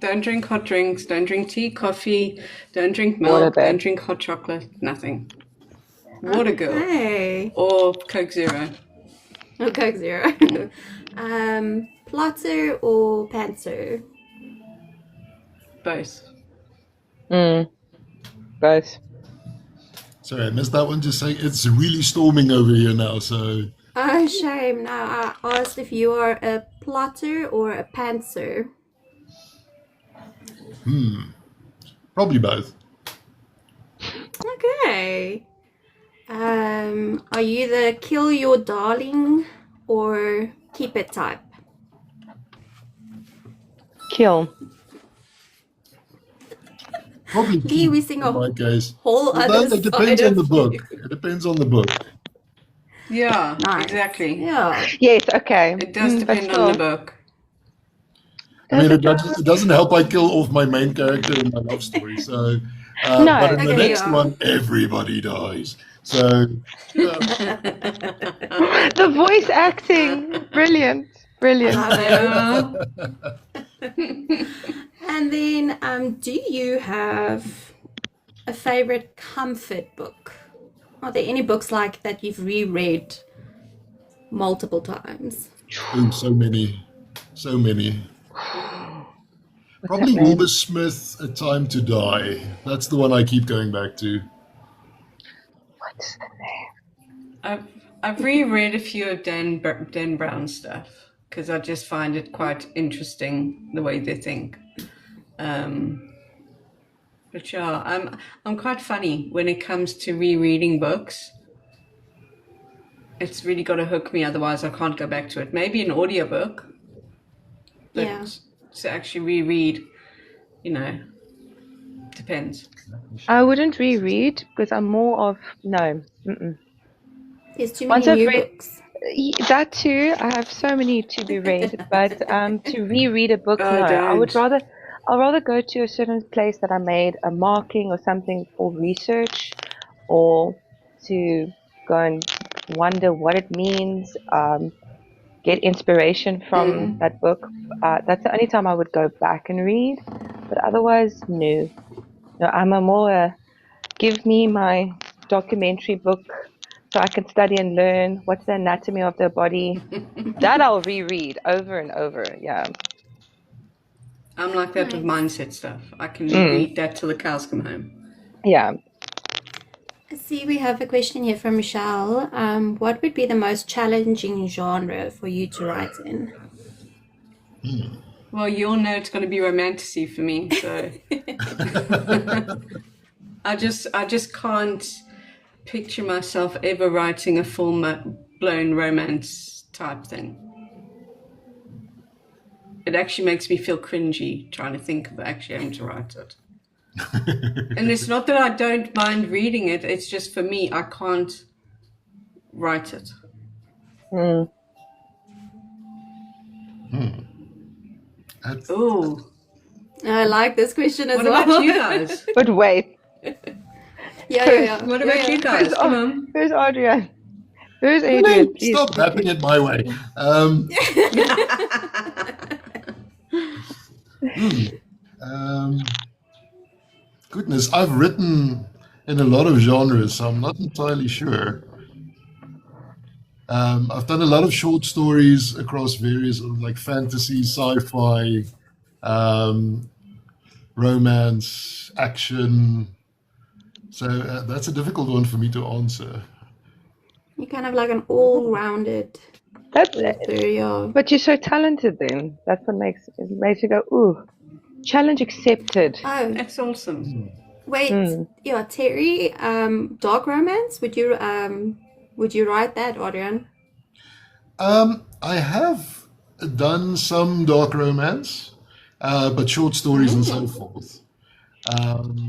Don't drink hot drinks. Don't drink tea, coffee. Don't drink milk. Don't drink hot chocolate. Nothing. Water girl. Hey. Or Coke Zero. Oh, Coke Zero. Plotter or pantser? Both. Both. Sorry, I missed that one. Just saying, it's really storming over here now. So. Oh, shame. Now I asked if you are a plotter or a pantser. Probably both. Okay. Are you the kill your darling or keep it type? Kill. Probably Lee, we sing a in my case. whole other It depends side on the of book. you. It depends on the book. Yeah, Nice. exactly. Yeah. Yes, okay. It does depend on the book. I mean, it doesn't help I kill off my main character in my love story. So, No, but in the okay, next yeah. one, everybody dies. So, yeah. The voice acting. Brilliant. Love it. And then, do you have a favorite comfort book? Are there any books like that you've reread multiple times? Ooh, so many. Probably Wilbur Smith, A Time to Die. That's the one I keep going back to. What's the name? I've reread a few of Dan Brown's stuff because I just find it quite interesting the way they think. But yeah, I'm quite funny when it comes to rereading books. it's really got to hook me, otherwise I can't go back to it. Maybe an audiobook, but Yeah. to actually reread, depends. I wouldn't reread because I'm more of no. Mm-mm. There's too Once many I've new read books. that too, I have so many to be read, but to reread a book, no. Don't. I'll rather go to a certain place that I made a marking or something for research, or to go and wonder what it means, get inspiration from that book. That's the only time I would go back and read, but otherwise, no. No, I'm a more give me my documentary book so I can study and learn what's the anatomy of the body. That I'll reread over and over. Yeah. I'm like that with Nice. mindset stuff. I can read that till the cows come home. Yeah. I see we have a question here from Michelle. What would be the most challenging genre for you to write in? Well, you'll know it's going to be romantasy for me, so I just can't picture myself ever writing a full-blown romance type thing. It actually makes me feel cringy trying to think of actually having to write it. And it's not that I don't mind reading it, it's just for me, I can't write it. Oh, I like this question as what well. about you guys? But wait, Yeah. What about you guys? Come on. who's Adrian? Who's Really? Adrian? Please. Stop tapping it my way. Goodness, I've written in a lot of genres, so I'm not entirely sure. I've done a lot of short stories across various like fantasy, sci-fi, romance, action. So that's a difficult one for me to answer. You're kind of like an all-rounded That's author, yeah. But you're so talented then. That's what makes you go, ooh, challenge accepted. Oh, That's awesome. wait. Yeah, Terry, dark romance? Would you write that, Adrian? I have done some dark romance, but short stories and so forth.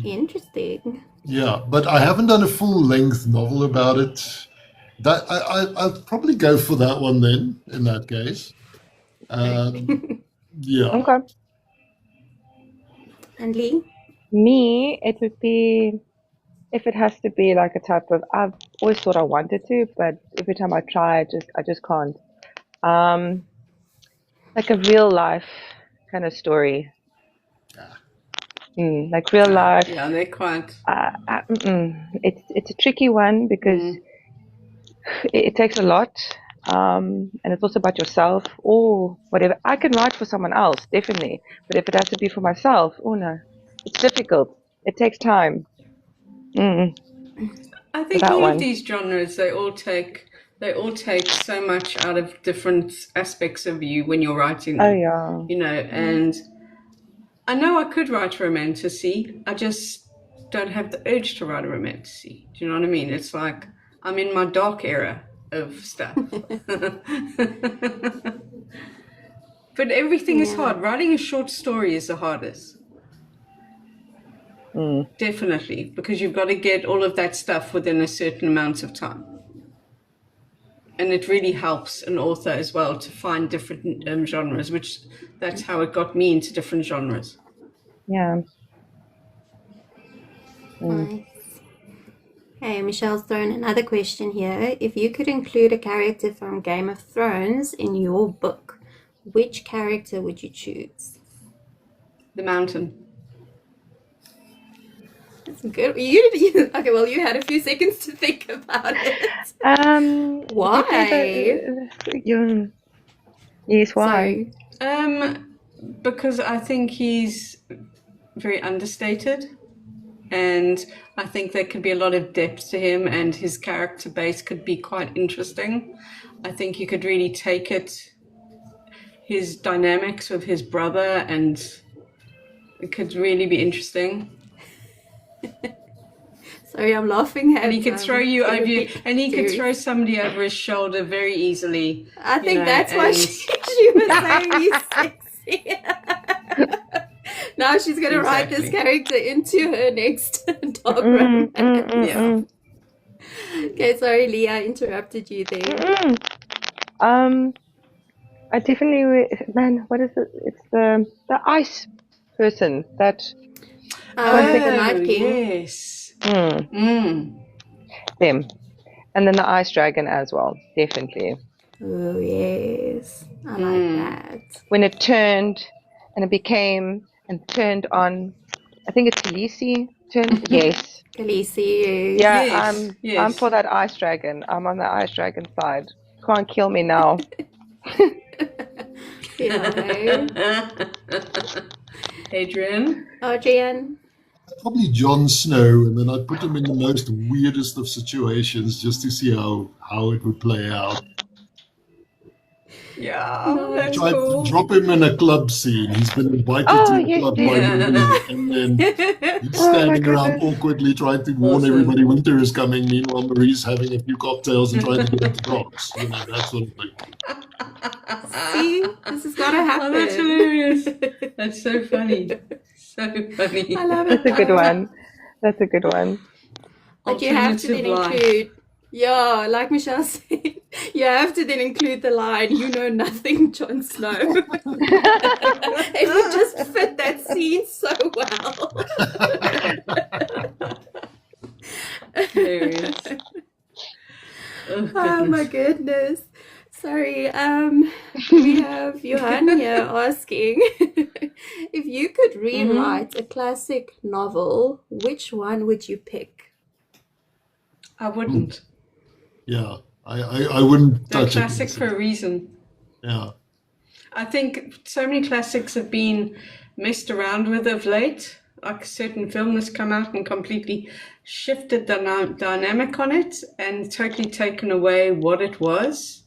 Interesting. Yeah, but I haven't done a full-length novel about it. That I'll probably go for that one then. In that case, yeah. Okay. And Lee? Me, it would be, if it has to be like a type of, I've always thought I wanted to, but every time I try, I just can't. Like a real life kind of story. Like real life. Yeah, they're quite. It's a tricky one because it takes a lot, and it's also about yourself or whatever. I can write for someone else, definitely, but if it has to be for myself, oh no, it's difficult. It takes time. I think That all one. of these genres, they all take so much out of different aspects of you when you're writing them. Oh yeah. And I know I could write romantasy. I just don't have the urge to write a romantasy. Do you know what I mean? It's like I'm in my dark era of stuff. But everything is hard. Writing a short story is the hardest. Definitely, because you've got to get all of that stuff within a certain amount of time. And it really helps an author as well to find different genres, which that's how it got me into different genres. Yeah. Nice. Hey, Michelle's thrown another question here. If you could include a character from Game of Thrones in your book, which character would you choose? The Mountain. That's good. Okay, well, you had a few seconds to think about it. Why? Yes, why? So, Because I think he's very understated, and I think there could be a lot of depth to him, and his character base could be quite interesting. I think you could really take his dynamics with his brother, and it could really be interesting. Sorry, I'm laughing at. And he could throw you over you, and he could series. throw somebody over his shoulder very easily. I think know, that's why and- she was saying he's sexy. Now she's going to write this Exactly. character into her next dog romance. Yeah. Okay, sorry, Lee, I interrupted you there. I definitely, man, what is it? It's the ice person that. The Night King. Yes. Mm. Them. And then the ice dragon as well, definitely. Oh, yes. I like that. When it turned and it became and turned on, I think it's Khaleesi turned. Yes. Khaleesi. Yeah, Yes, yes. I'm for that ice dragon. I'm on the ice dragon side. Can't kill me now. You know. Adrian? Adrian? Probably Jon Snow, and then I'd put him in the most weirdest of situations just to see how it would play out. Yeah, that's Try cool. drop him in a club scene. He's been invited Oh, to the yes, club by yeah. Marie, and then he's standing around awkwardly trying to warn Awesome. everybody winter is coming. Meanwhile, Marie's having a few cocktails and trying to get the dogs. You know, that sort of thing. See? This has got to happen. Oh, that's hilarious. That's so funny. So funny. I love it. That's a good one. That's a good one. But you have to then Alternative life. include, yeah, like Michelle said, you have to then include the line, you know nothing, Jon Snow. It would just fit that scene so well. Hilarious. Oh my goodness. Sorry, we have Johan here asking if you could rewrite a classic novel, which one would you pick? I wouldn't. Yeah, I wouldn't They're touch classic it. for a reason. Yeah. I think so many classics have been messed around with of late. Like a certain film that's come out and completely shifted the dynamic on it and totally taken away what it was.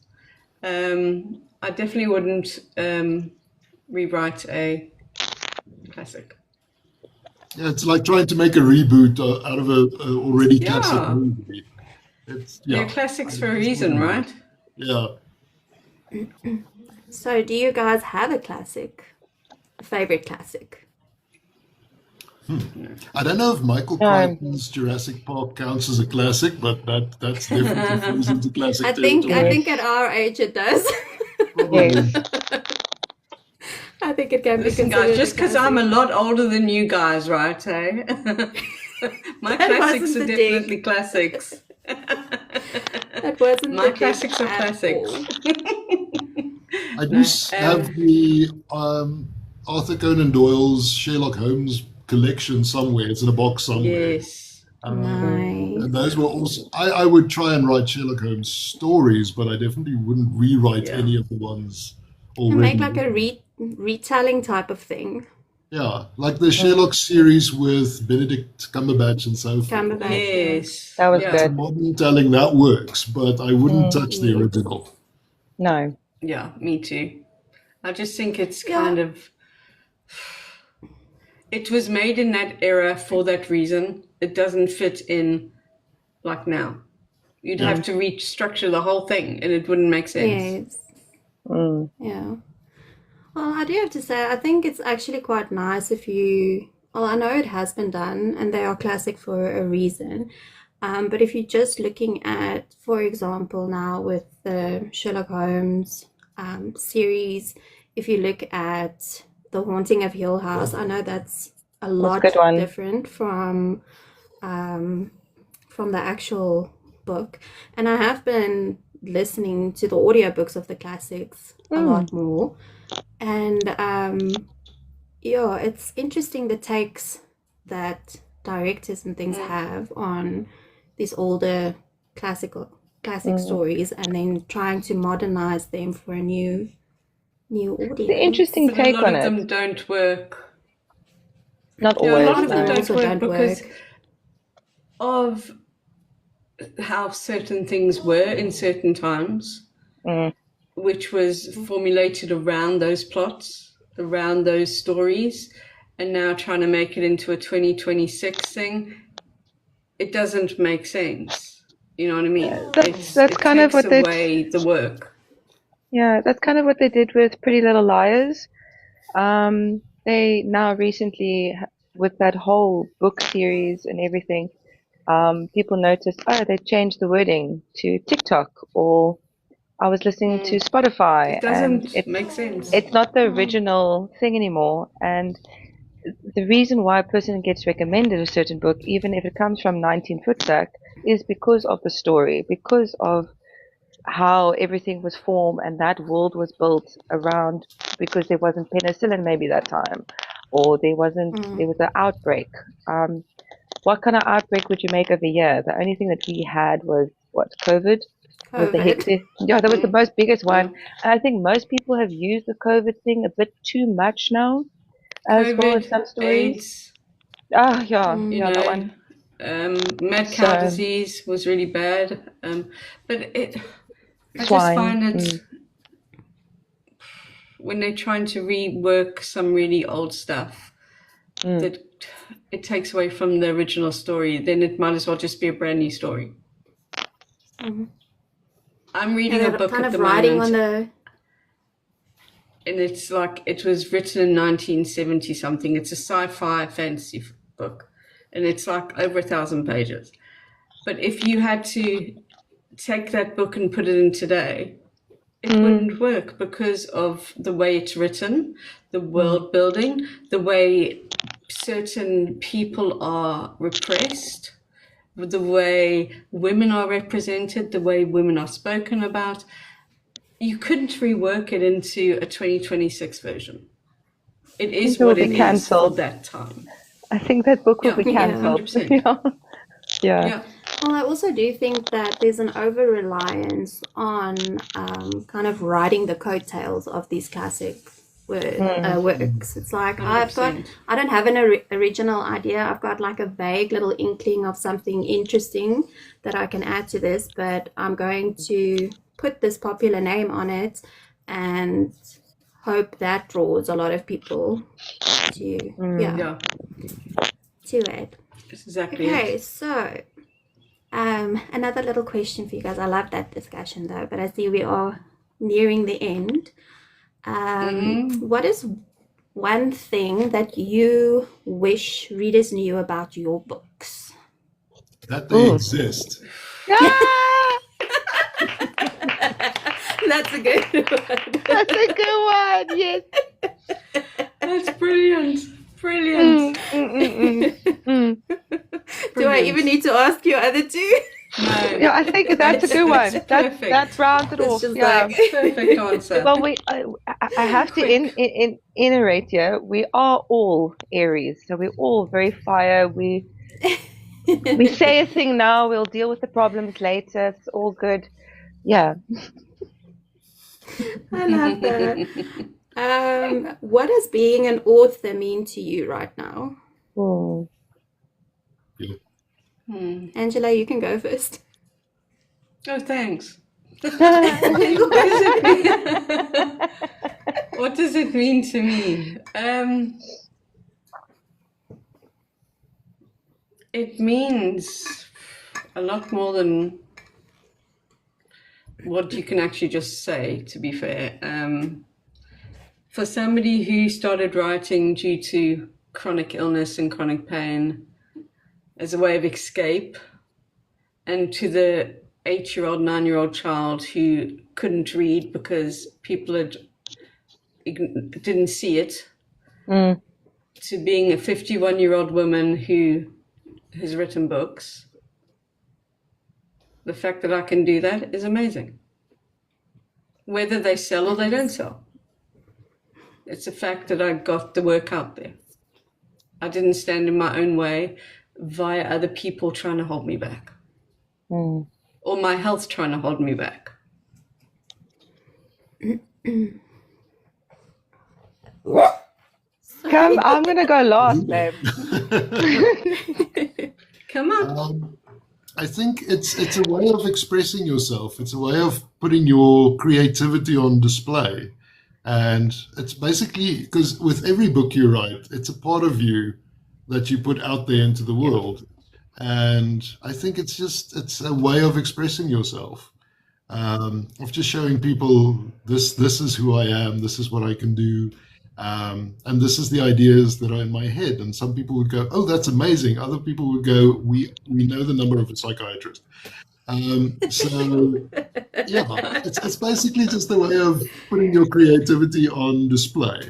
I definitely wouldn't rewrite a classic. Yeah, it's like trying to make a reboot out of a already classic Yeah. movie. It's They're classics for a reason, right? Yeah. So, do you guys have a classic? A favorite classic? I don't know if Michael Crichton's Jurassic Park counts as a classic, but that's definitely falls into classic I think territory. at our age it does. Yes. I think it can be Listen, considered guys, just a because classic. I'm a lot older than you guys, right? Hey? My That classics wasn't are the definitely dig. classics. That wasn't My the dig classics are at classics. all. I do have the Arthur Conan Doyle's Sherlock Holmes collection somewhere. It's in a box somewhere. Yes. Nice. And those were also, I would try and write Sherlock Holmes stories, but I definitely wouldn't rewrite any of the ones And already. make like a retelling type of thing. Yeah, like the Sherlock series with Benedict Cumberbatch and so forth. Cumberbatch. Yes. That was Yeah. good. Modern telling, that works, but I wouldn't touch the original. No. Yeah, me too. I just think it's Yeah. kind of. It was made in that era for that reason. It doesn't fit in like now. You'd have to restructure the whole thing and it wouldn't make sense. Yes. Yeah. Well, I do have to say, I think it's actually quite nice if you. Well, I know it has been done and they are classic for a reason. But if you're just looking at, for example, now with the Sherlock Holmes series, if you look at The Haunting of Hill House, I know that's a lot good one. different from the actual book. And I have been listening to the audiobooks of the classics a lot more. And yeah, it's interesting the takes that directors and things have on these older classic stories and then trying to modernize them for a new audience. The interesting But a take lot on of it. them don't work. Not Yeah, a always. lot of them no. don't Also work don't because work. of how certain things were in certain times, which was formulated around those plots, around those stories, and now trying to make it into a 2026 thing. it doesn't make sense. You know what I mean? That's kind of what they away the work. Yeah, that's kind of what they did with Pretty Little Liars. They now recently, with that whole book series and everything, people noticed, oh, they changed the wording to TikTok, or I was listening to Spotify, It doesn't and make sense. it's not the original thing anymore. And the reason why a person gets recommended a certain book, even if it comes from 19 Footsack, is because of the story, because of how everything was formed and that world was built around, because there wasn't penicillin maybe that time, or there was an outbreak. What kind of outbreak would you make of a year? The only thing that we had was COVID. Was the hectic. Yeah, that was the most biggest one. And I think most people have used the COVID thing a bit too much now, as well as some stories. AIDS, that one. Mad cow disease was really bad. But I just find it when they're trying to rework some really old stuff that it takes away from the original story. Then it might as well just be a brand new story. I'm reading a book at the moment, and it's like it was written in 1970 something. It's a sci-fi fantasy book, and it's like over 1,000 pages. But if you had to take that book and put it in today, it wouldn't work because of the way it's written, the world building, the way certain people are repressed, the way women are represented, the way women are spoken about. You couldn't rework it into a 2026 version. It is what it is for that time. I think that book will be cancelled. 100%. Yeah. Well, I also do think that there's an over-reliance on kind of riding the coattails of these classic works. It's like 100%. I don't have an original idea. I've got like a vague little inkling of something interesting that I can add to this, but I'm going to put this popular name on it and hope that draws a lot of people to it. That's exactly Okay, it. so another little question for you guys. I love that discussion though, but I see we are nearing the end. What is one thing that you wish readers knew about your books? That they exist. That's a good one. That's a good one. Yes. That's brilliant. Brilliant. Do I even need to ask you other two? No. Yeah, I think that's a good one. Perfect. That rounds it off. just Yeah. Perfect answer. Well, I have to iterate here. We are all Aries, so we're all very fire. We say a thing now, we'll deal with the problems later. It's all good. Yeah. I love that. What does being an author mean to you right now? Angela, you can go first. Oh, thanks. What does it mean to me? It means a lot more than what you can actually just say, to be fair. For somebody who started writing due to chronic illness and chronic pain as a way of escape, and to the 8-year-old, 9-year-old child who couldn't read because people didn't see it, to being a 51-year-old woman who has written books, the fact that I can do that is amazing. Whether they sell or they don't sell. It's a fact that I got the work out there. I didn't stand in my own way via other people trying to hold me back. Or my health trying to hold me back. Come, I'm going to go last, babe. Come on. I think it's a way of expressing yourself. It's a way of putting your creativity on display. And it's basically, because with every book you write, it's a part of you that you put out there into the world. And I think it's a way of expressing yourself, of just showing people this is who I am, this is what I can do, and this is the ideas that are in my head. And some people would go, "Oh, that's amazing." Other people would go, "We know the number of a psychiatrist." So yeah, it's basically just a way of putting your creativity on display.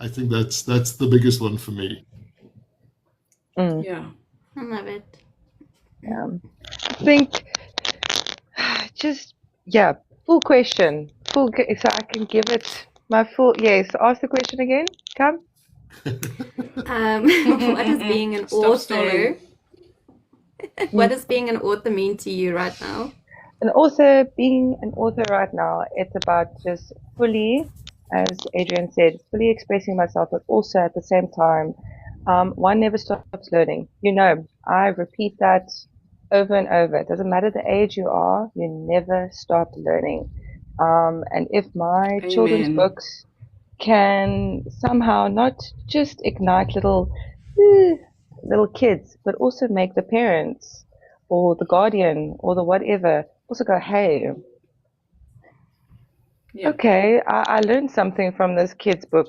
I think that's the biggest one for me. Yeah. I love it. I think just, full question. So I can give it my full, yes. Ask the question again. Come. What does being an Stop author? stalling. What does being an author mean to you right now? Being an author right now, it's about just fully, as Adrian said, fully expressing myself, but also at the same time, one never stops learning. I repeat that over and over. It doesn't matter the age you are, you never stop learning. And if my children's Amen. books can somehow not just ignite little kids, but also make the parents or the guardian or the whatever also go, hey, Yeah. okay, I learned something from this kid's book.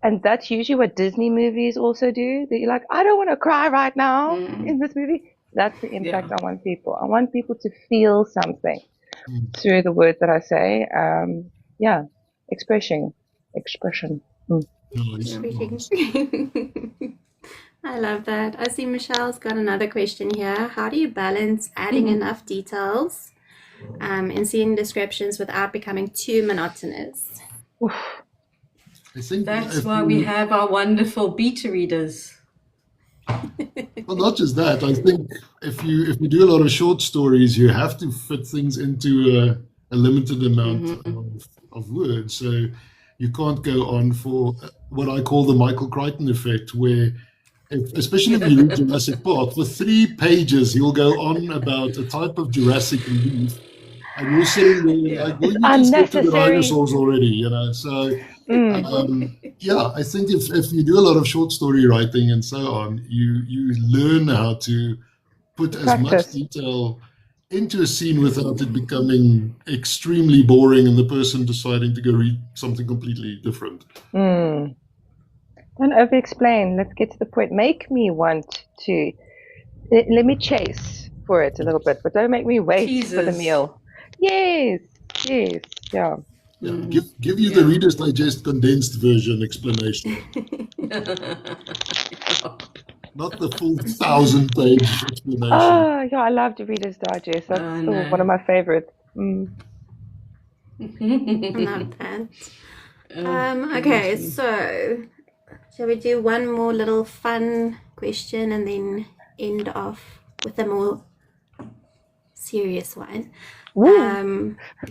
And that's usually what Disney movies also do. That you're like, I don't want to cry right now in this movie. That's the impact I want people. I want people to feel something through the words that I say. Expression. Nice. I love that. I see Michelle's got another question here. How do you balance adding enough details in scene descriptions without becoming too monotonous? I think That's why we have our wonderful beta readers. Well, not just that. I think if you do a lot of short stories, you have to fit things into a limited amount of words. So you can't go on for what I call the Michael Crichton effect, where especially if you read Jurassic Park, for 3 pages he'll go on about a type of Jurassic leaf, and you're sitting there like, well, you just get to the dinosaurs already, So I think if you do a lot of short story writing and so on, you learn how to put as much detail into a scene without it becoming extremely boring and the person deciding to go read something completely different. Don't over-explain. Let's get to the point. Make me want to. Let me chase for it a little bit, but don't make me wait for the meal. Yes, yeah. Give you the Reader's Digest condensed version explanation. Not the full 1,000-page explanation. Oh, yeah, I love the Reader's Digest. That's one of my favorites. I love that. Okay, so shall we do one more little fun question and then end off with a more serious one?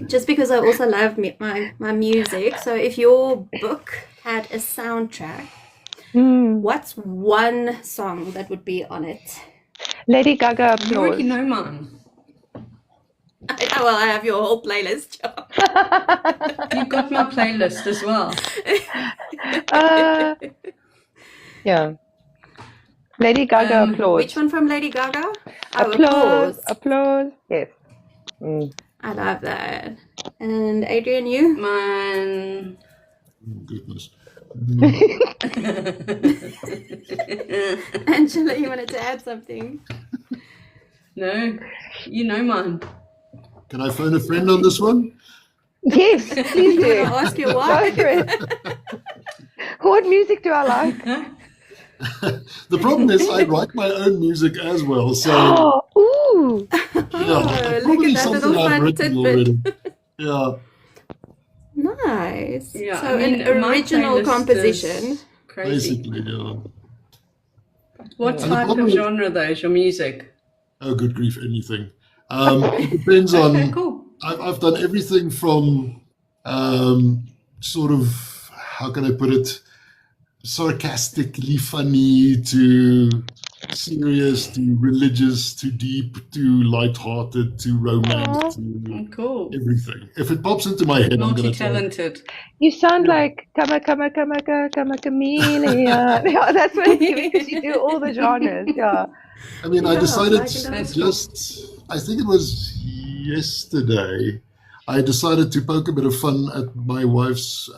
Just because I also love my music. So if your book had a soundtrack, what's one song that would be on it? Lady Gaga, Applause. You already know mine. I have your whole playlist. You've got my playlist as well. Yeah. Lady Gaga, Applause. Which one from Lady Gaga? Applause. Yes. I love that. And Adrian, you? Mine. Oh, goodness. Angela, you wanted to add something? No, you know mine. Can I phone a friend on this one? Yes, please do. I'll ask you why. Go for it. What music do I like? The problem is I write my own music as well, so Ooh. Look at that little fun tidbit. Yeah. Nice. Yeah, So an original composition. Crazy. Basically, yeah. What type of genre though is your music? Oh, good grief, anything. It depends on. Okay, cool. I've done everything from sort of, how can I put it, sarcastically funny to serious to religious to deep to light-hearted to romance to Cool. everything. If it pops into my head, I'm going to tell it. Multi-talented. You sound like come a chameleon. Yeah, that's what it's giving, because you do all the genres. Yeah. I mean, I decided I think it was yesterday, I decided to poke a bit of fun at my wife's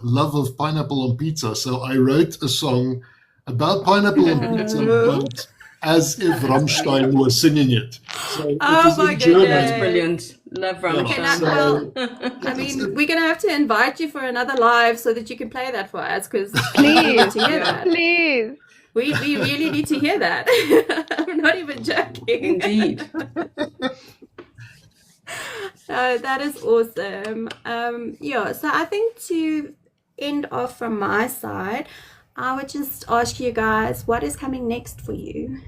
love of pineapple on pizza. So I wrote a song about pineapple on pizza, but as if Rammstein was singing it. So it was in German. That's brilliant. Love Rammstein. I mean, we're going to have to invite you for another live so that you can play that for us, because Please, to hear that. please. We really need to hear that. I'm not even joking. Indeed. That is awesome. So I think to end off from my side, I would just ask you guys, what is coming next for you?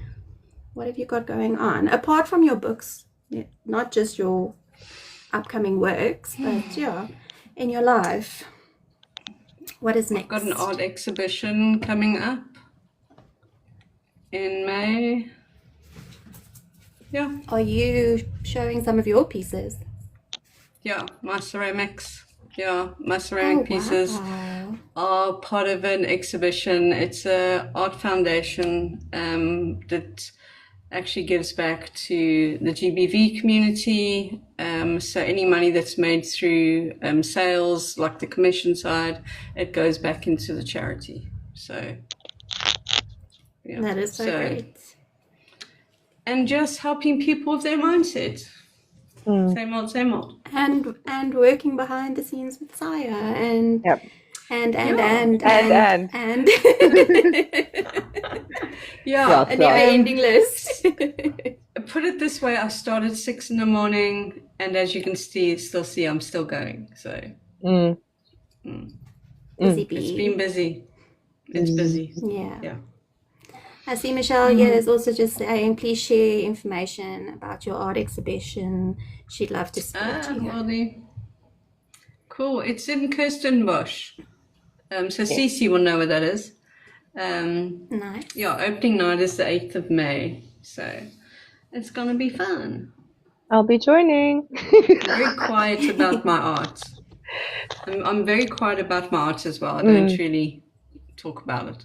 What have you got going on? Apart from your books, not just your upcoming works, but in your life. What is next? I've got an art exhibition coming up in May. Yeah. Are you showing some of your pieces? Yeah, my ceramics. Yeah, my ceramic pieces are part of an exhibition. It's a art foundation that actually gives back to the GBV community. So any money that's made through sales, like the commission side, it goes back into the charity. So yeah, That is so great. and just helping people with their mindset. Same old, same old. And working behind the scenes with SAIAA and Yep. and Yeah, a never-ending list. put it this way, I started at 6 in the morning, and as you can still see, I'm still going. So Busy it's bee. been busy. It's busy. Yeah. I see Michelle here is also just saying, please share information about your art exhibition. She'd love to support you. Well, cool. It's in Kirstenbosch. So Cece will know where that is. Nice. Yeah, opening night is the 8th of May. So it's going to be fun. I'll be joining. Very quiet about my art. I'm very quiet about my art as well. I don't really talk about it.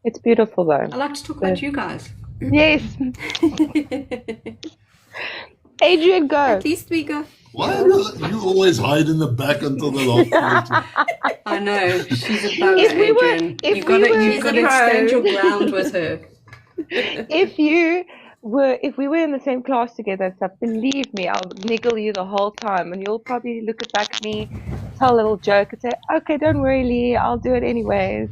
It's beautiful though. I like to talk about you guys. Yes. Adrian, go. At least we go. Why do you always hide in the back until the last minute? I know. She's a pro, If we were- Adrian. if You've we got were- to She's a pro. stand your ground with her. If we were in the same class together and stuff, believe me, I'll niggle you the whole time, and you'll probably look back at me, tell a little joke, and say, "Okay, don't worry, Lee, I'll do it anyways."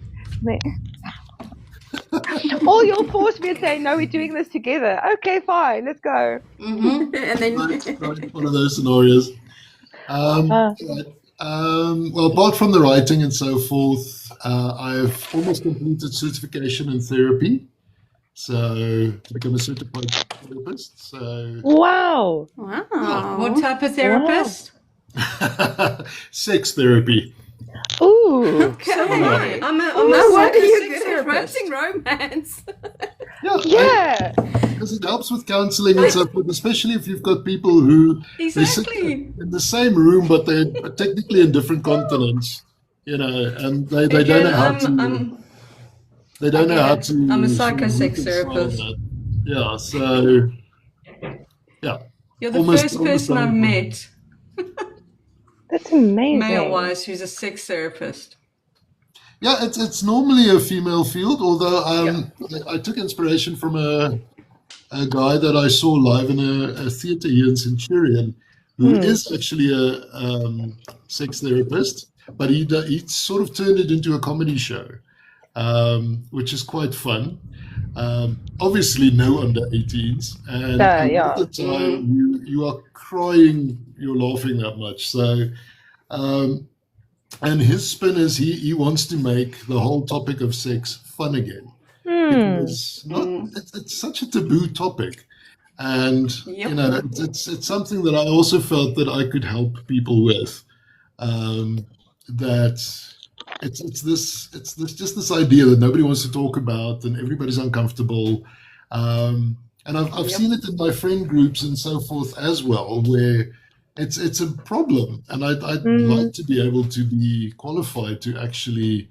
Or you'll force me and say, "No, we're doing this together." Okay, fine, let's go. And then Right, one of those scenarios. Well, apart from the writing and so forth, I've almost completed certification in therapy. So to become a certified therapist. So Wow. wow. What type of therapist? sex therapy. Ooh. Okay. I'm a No wonder you're sex good at therapist. writing romance. Yeah. Because it helps with counseling and so forth, especially if you've got people who they sit Exactly. in the same room, but they're technically in different continents, and they don't know how to. They don't know how to. I'm a sort of psycho-sex reconcile therapist. that. Yeah, so yeah. You're the Almost- first almost person I've done. met, That's amazing. male-wise, who's a sex therapist. Yeah, it's normally a female field, although I took inspiration from a guy that I saw live in a theatre here in Centurion, who is actually a sex therapist, but he sort of turned it into a comedy show, which is quite fun. Obviously, no under 18s, and a lot of the time you are crying, you're laughing that much. So. And his spin is he wants to make the whole topic of sex fun again. It's such a taboo topic, and it's something that I also felt that I could help people with. That it's just this idea that nobody wants to talk about and everybody's uncomfortable, And I've seen it in my friend groups and so forth as well, where it's a problem, and I'd like to be able to be qualified to actually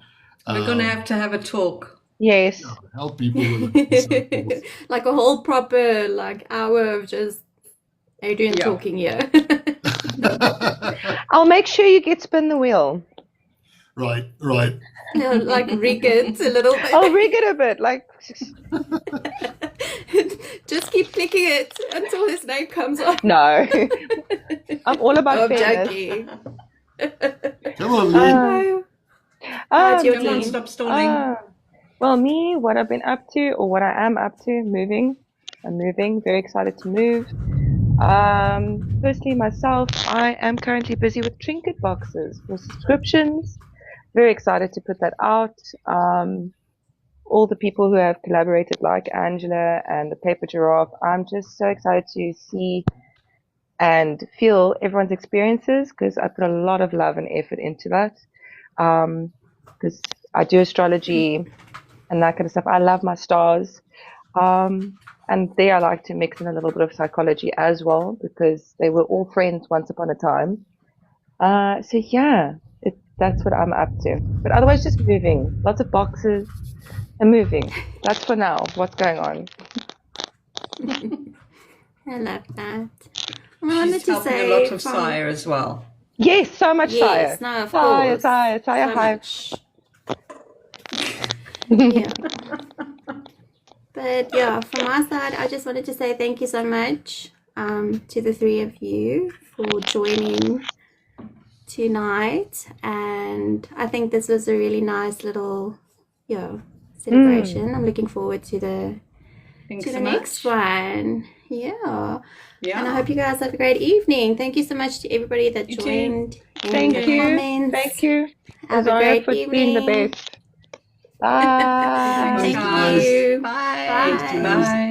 We're going to have a talk. Yes. help people with it and so forth. Like a whole proper hour of just Adrian talking here. I'll make sure you get spin the wheel. Right. Like rig it a little bit. I'll rig it a bit, like just keep clicking it until his name comes up. no. I'm all about I'm fairness. joking. Come on, Lee. It's your Come on, team. stop stalling. Well, me, what I've been up to, or what I am up to, moving. I'm moving, very excited to move. Firstly, myself, I am currently busy with trinket boxes for subscriptions. Very excited to put that out. All the people who have collaborated, like Angela and the Paper Giraffe, I'm just so excited to see and feel everyone's experiences, because I put a lot of love and effort into that. Because I do astrology and that kind of stuff. I love my stars. And there I like to mix in a little bit of psychology as well, because they were all friends once upon a time. So yeah, that's what I'm up to. But otherwise, just moving. Lots of boxes and moving. That's for now. What's going on? I love that. I wanted She's to helping say a lot of SAIAA as well. Yes, so much yes, SAIAA. no, of SAIAA, course. SAIAA, SAIAA So Hive. much. Yeah. But yeah, from my side, I just wanted to say thank you so much to the three of you for joining tonight. And I think this was a really nice little celebration. I'm looking forward to the next one. Yeah. And I hope you guys have a great evening. Thank you so much to everybody that joined. Thank you. Comments. Thank you. Have a Azaria great for evening. being the best. Bye. Thank guys. you. Bye. Bye. Bye.